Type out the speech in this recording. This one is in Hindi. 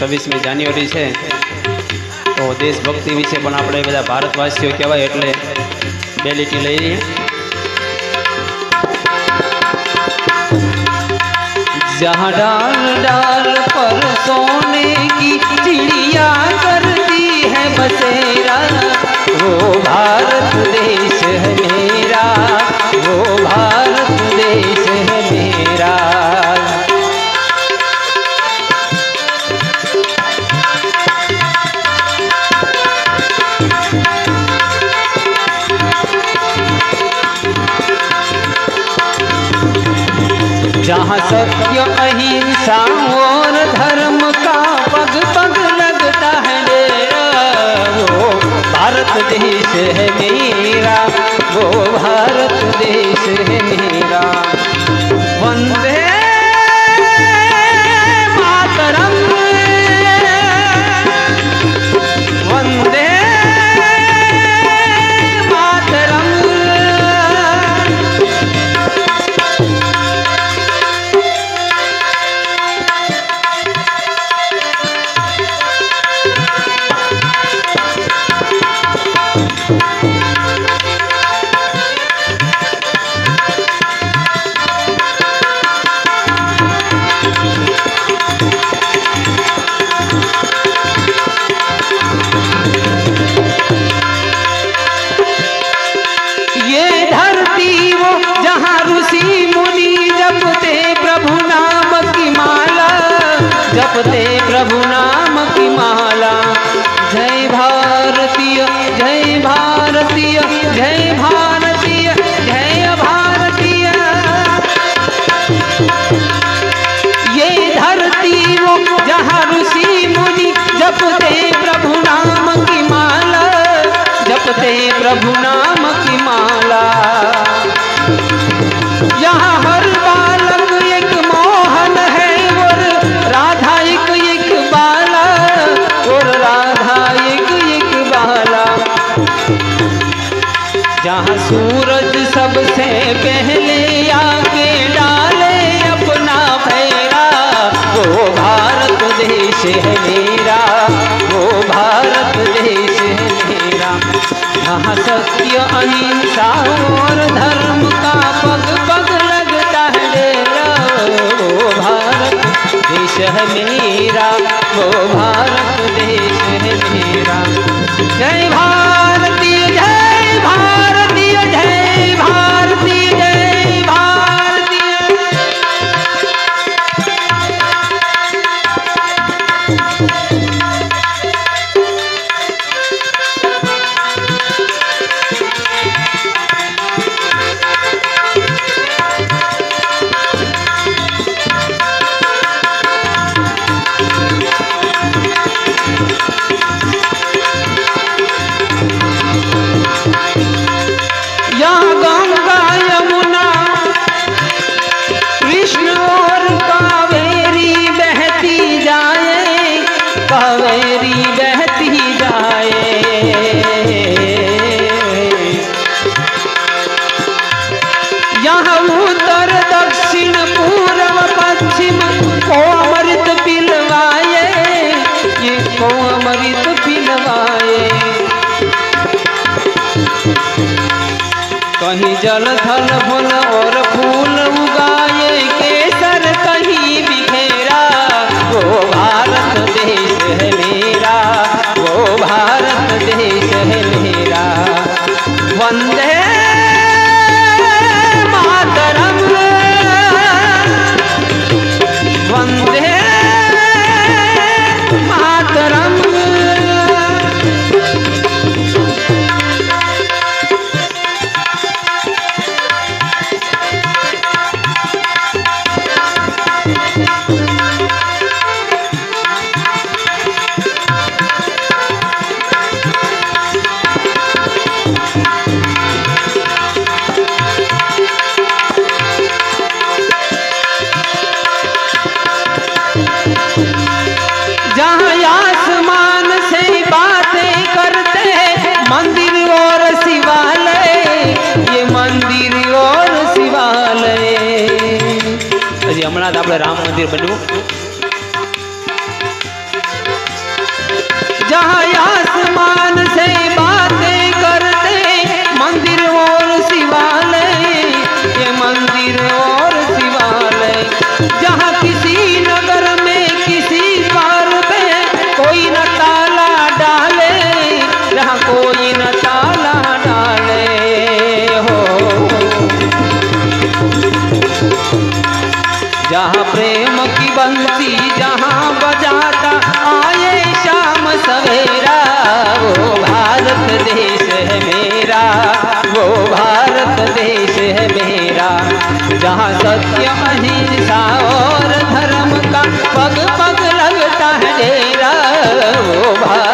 26મી જાન્યુઆરી છે તો દેશભક્તિ વિશે પણ આપણે બધા ભારતવાસીઓ કહેવાય એટલે બે લીટી લઈ લઈએ। जहाँ डाल डाल पर सोने की चिड़िया करती है बसेरा, वो भारत देश है मेरा, वो भारत देश है मेरा। जहाँ सत्य अहिंसा और धर्म का पग पग लगता है डेरा, वो भारत देश है मेरा, वो भारत देश है मेरा। वंदे मातरम, वंदे मातरम। जपते प्रभु नाम की माला, जय भारतीय जय भारतीय जय भारतीय जय भारतीय। ये धरती वो जहाँ ऋषि मुनि जपते प्रभु नाम की माला, जपते प्रभु नाम की माला। यहाँ हर बालक एक मोहन है और राधा एक बाला, और राधा एक बाला। जहाँ सूरज सबसे पहले आके डाले अपना फेरा, वो भारत देश है मेरा, वो भारत देश है मेरा। यहाँ सत्य अहिंसा और धर्म का पग पग लगता है डेरा, वो भारत देश है मेरा, वो भारत देश है मेरा। जय भारतीय जय भारतीय जय भारतीय जय भारतीय। कहीं जल थल फल और फूल उगाए, केसर कहीं बिखेरा, वो भारत देश है मेरा, वो भारत देश है मेरा। वंदे मातरम, वंदे मातरम। હમણાં આપણે રામ મંદિર બન્યું जहाँ किसी नगर में किसी पार पे कोई न ताला डाले, जहाँ कोई न ताला डाले हो, जहाँ प्रेम की बंसी जहाँ बजाता आए शाम सवेरा, वो भारत देश है मेरा, वो भारत देश है मेरा। जहाँ सत्य अहिंसा और धर्म का पग पग लगता है डेरा, वो भारत